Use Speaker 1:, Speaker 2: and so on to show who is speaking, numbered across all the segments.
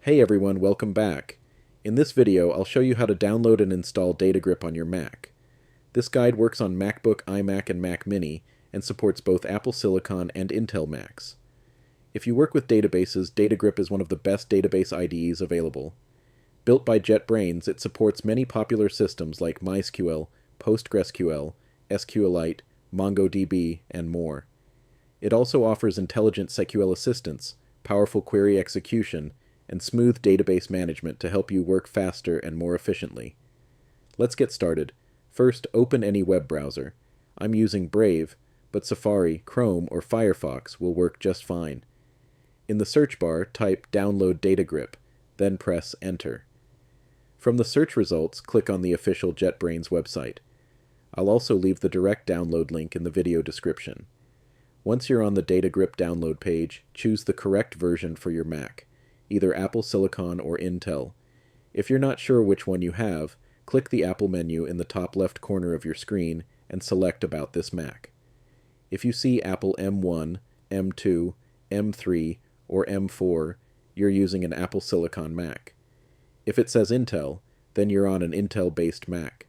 Speaker 1: Hey everyone, welcome back. In this video, I'll show you how to download and install DataGrip on your Mac. This guide works on MacBook, iMac, and Mac Mini, and supports both Apple Silicon and Intel Macs. If you work with databases, DataGrip is one of the best database IDEs available. Built by JetBrains, it supports many popular systems like MySQL, PostgreSQL, SQLite, MongoDB, and more. It also offers intelligent SQL assistance, powerful query execution, and smooth database management to help you work faster and more efficiently. Let's get started. First, open any web browser. I'm using Brave, but Safari, Chrome, or Firefox will work just fine. In the search bar, type Download DataGrip, then press Enter. From the search results, click on the official JetBrains website. I'll also leave the direct download link in the video description. Once you're on the DataGrip download page, choose the correct version for your Mac, either Apple Silicon or Intel. If you're not sure which one you have, click the Apple menu in the top left corner of your screen and select About this Mac. If you see Apple M1, M2, M3, or M4, you're using an Apple Silicon Mac. If it says Intel, then you're on an Intel-based Mac.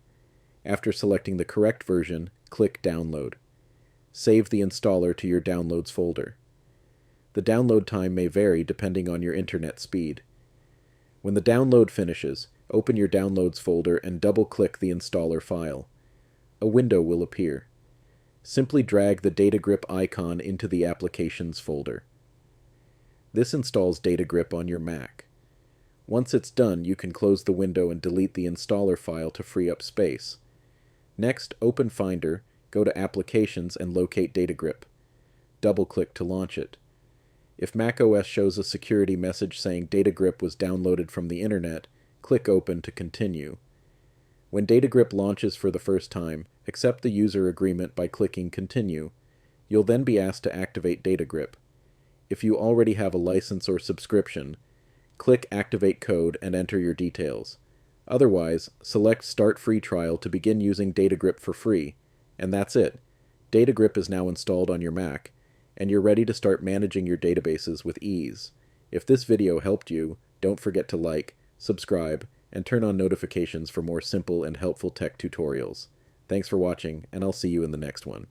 Speaker 1: After selecting the correct version, click Download. Save the installer to your Downloads folder. The download time may vary depending on your internet speed. When the download finishes, open your Downloads folder and double-click the installer file. A window will appear. Simply drag the DataGrip icon into the Applications folder. This installs DataGrip on your Mac. Once it's done, you can close the window and delete the installer file to free up space. Next, open Finder, go to Applications and locate DataGrip. Double-click to launch it. If macOS shows a security message saying DataGrip was downloaded from the internet, click Open to continue. When DataGrip launches for the first time, accept the user agreement by clicking Continue. You'll then be asked to activate DataGrip. If you already have a license or subscription, click Activate Code and enter your details. Otherwise, select Start Free Trial to begin using DataGrip for free. And that's it. DataGrip is now installed on your Mac, and you're ready to start managing your databases with ease. If this video helped you, don't forget to like, subscribe, and turn on notifications for more simple and helpful tech tutorials. Thanks for watching, and I'll see you in the next one.